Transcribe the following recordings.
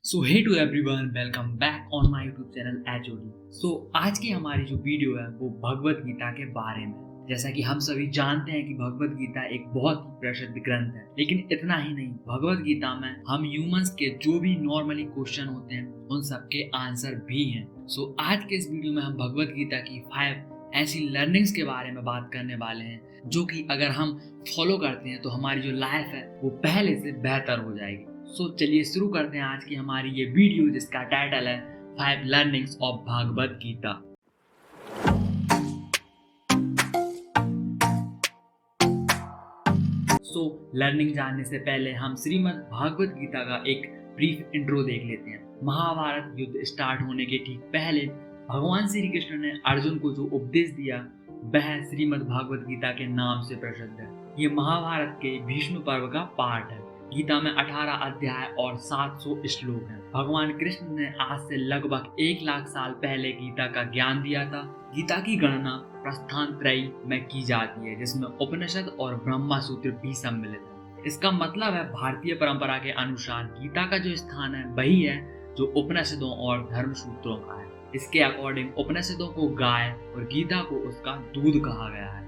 So hey to everyone, welcome back on my YouTube channel HOD. So आज की हमारी जो वीडियो है वो भगवत गीता के बारे में। जैसा कि हम सभी जानते हैं कि भगवत गीता एक बहुत ही प्रसिद्ध ग्रंथ है, लेकिन इतना ही नहीं, भगवत गीता में हम ह्यूमंस के जो भी नॉर्मली क्वेश्चन होते हैं उन सब के आंसर भी हैं। सो आज के इस वीडियो में हम भगवत गीता की 5 ऐसी लर्निंग्स के बारे में बात करने वाले हैं जो कि अगर हम फॉलो करते हैं तो हमारी जो लाइफ है वो पहले से बेहतर हो जाएगी। सो चलिए शुरू करते हैं आज की हमारी ये वीडियो, जिसका टाइटल है 5 learnings of Bhagavad Gita. So learning जानने से पहले हम श्रीमद् भागवत गीता का एक ब्रीफ इंट्रो देख लेते हैं। महाभारत युद्ध स्टार्ट होने के ठीक पहले भगवान श्री कृष्ण ने अर्जुन को जो उपदेश दिया वह श्रीमद् भागवत गीता के नाम से प्रसिद्ध है। ये महाभारत के भीष्म पर्व का पार्ट है। गीता में 18 अध्याय और 700 श्लोक हैं। भगवान कृष्ण ने आज से लगभग 1 लाख साल पहले गीता का ज्ञान दिया था। गीता की गणना प्रस्थान त्रयी में की जाती है, जिसमें उपनिषद और ब्रह्मा सूत्र भी सम्मिलित है। इसका मतलब है भारतीय परंपरा के अनुसार गीता का जो स्थान है वही है जो उपनिषदों और धर्म सूत्रों का है। इसके अकॉर्डिंग उपनिषदों को गाय और गीता को उसका दूध कहा गया है।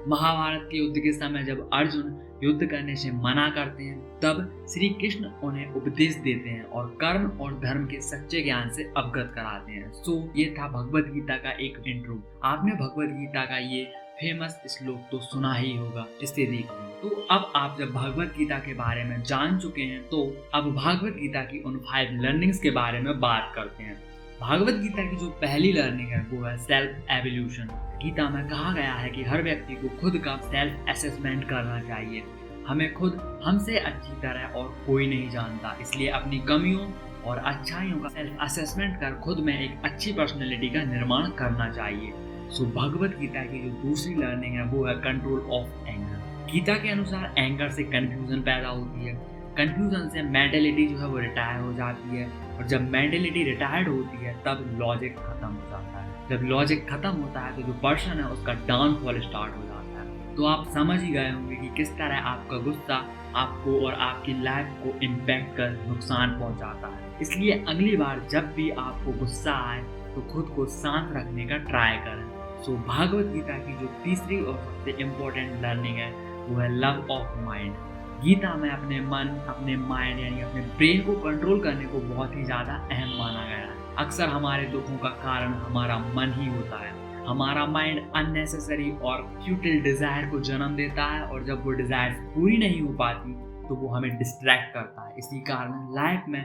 महाभारत के युद्ध के समय जब अर्जुन युद्ध करने से मना करते हैं तब श्री कृष्ण उन्हें उपदेश देते हैं और कर्म और धर्म के सच्चे ज्ञान से अवगत कराते हैं। सो ये था भगवत गीता का एक इंट्रो। आपने भगवत गीता का ये फेमस श्लोक तो सुना ही होगा, इसे देखिए। तो अब आप जब भगवत गीता के बारे में जान चुके हैं तो अब भगवत गीता की उन 5 लर्निंग्स के बारे में बात करते हैं। भागवत गीता की जो पहली लर्निंग है वो है सेल्फ एवोल्यूशन। गीता में कहा गया है कि हर व्यक्ति को खुद का सेल्फ असेसमेंट करना चाहिए। हमें खुद हमसे अच्छी तरह और कोई नहीं जानता, इसलिए अपनी कमियों और अच्छाइयों का सेल्फ असेसमेंट कर खुद में एक अच्छी पर्सनैलिटी का निर्माण करना चाहिए। सो भगवत गीता की जो दूसरी लर्निंग है वो है कंट्रोल ऑफ एंगर। गीता के अनुसार एंगर से कंफ्यूजन पैदा होती है। कंफ्यूजन से मेंटलिटी जो है वो रिटायर हो जाती है, और जब मेंटलिटी रिटायर्ड होती है तब लॉजिक खत्म हो जाता है। जब लॉजिक खत्म होता है तो जो पर्सन है उसका डाउनफॉल स्टार्ट हो जाता है। तो आप समझ ही गए होंगे कि किस तरह आपका गुस्सा आपको और आपकी लाइफ को इम्पैक्ट कर नुकसान पहुंचाता है। इसलिए अगली बार जब भी आपको गुस्सा आए तो खुद को शांत रखने का ट्राई करें। सो भागवत गीता की जो तीसरी और सबसे इम्पोर्टेंट लर्निंग है वो है लव ऑफ माइंड। गीता में अपने मन, अपने माइंड यानी अपने ब्रेन को कंट्रोल करने को बहुत ही ज़्यादा अहम माना गया है। अक्सर हमारे दुखों का कारण हमारा मन ही होता है। हमारा माइंड अननेसेसरी और फ्यूटिल डिज़ायर को जन्म देता है, और जब वो डिज़ायर पूरी नहीं हो पाती तो वो हमें डिस्ट्रैक्ट करता है। इसी कारण लाइफ में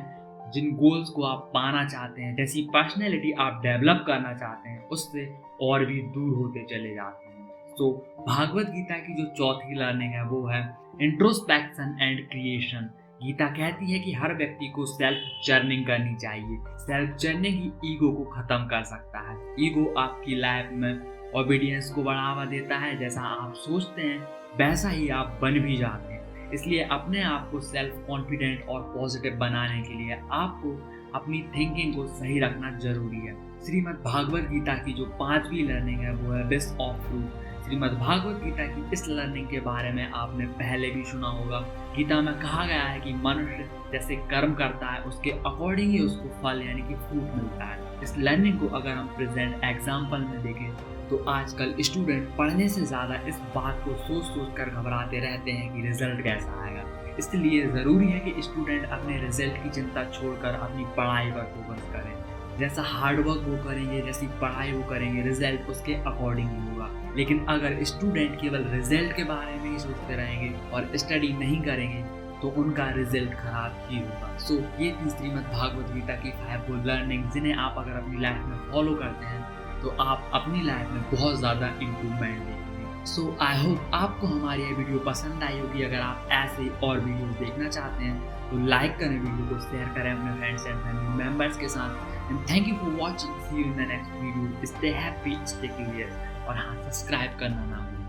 जिन गोल्स को आप पाना चाहते हैं, जैसी पर्सनैलिटी आप डेवलप करना चाहते हैं, उससे और भी दूर होते चले जाते हैं। तो भागवत गीता की जो चौथी लर्निंग है वो है इंट्रोस्पेक्शन एंड क्रिएशन। गीता कहती है कि हर व्यक्ति को सेल्फ जर्निंग करनी चाहिए। सेल्फ जर्निंग ही ईगो को खत्म कर सकता है। ईगो आपकी लाइफ में ओबीडियंस को बढ़ावा देता है। जैसा आप सोचते हैं वैसा ही आप बन भी जाते हैं। इसलिए अपने आप को सेल्फ कॉन्फिडेंट और पॉजिटिव बनाने के लिए आपको अपनी थिंकिंग को सही रखना जरूरी है। श्रीमद् भागवत गीता की जो 5वीं लर्निंग है वो है best of truth. Shrimad Bhagavad Gita की इस लर्निंग के बारे में आपने पहले भी सुना होगा। गीता में कहा गया है कि मनुष्य जैसे कर्म करता है उसके अकॉर्डिंग ही उसको फल यानी कि फ्रूट मिलता है। इस लर्निंग को अगर हम प्रेजेंट एग्जाम्पल में देखें तो आजकल स्टूडेंट पढ़ने से ज़्यादा इस बात को सोच कर घबराते रहते हैं कि रिजल्ट कैसा आएगा। इसलिए ज़रूरी है कि स्टूडेंट अपने रिजल्ट की चिंता छोड़कर अपनी पढ़ाई पर फोकस करें। जैसा हार्डवर्क वो करेंगे, जैसी पढ़ाई वो करेंगे, रिजल्ट उसके अकॉर्डिंग ही होगा। लेकिन अगर स्टूडेंट केवल रिजल्ट के बारे में ही सोचते रहेंगे और स्टडी नहीं करेंगे तो उनका रिजल्ट खराब ही होगा। सो ये थी श्रीमद् भागवत गीता की 5 लर्निंग, जिन्हें आप अगर अपनी लाइफ में फॉलो करते हैं तो आप अपनी लाइफ में बहुत ज़्यादा इम्प्रूवमेंट देखेंगे। सो आई होप आपको हमारी ये वीडियो पसंद आई होगी। अगर आप ऐसे और वीडियोस देखना चाहते हैं तो लाइक करें, वीडियो को शेयर करें अपने फ्रेंड्स एंड फैमिली मेम्बर्स के साथ। And thank you for watching. See you in the next video. Stay happy, stay clear, और हाँ, सब्सक्राइब करना ना भूलें।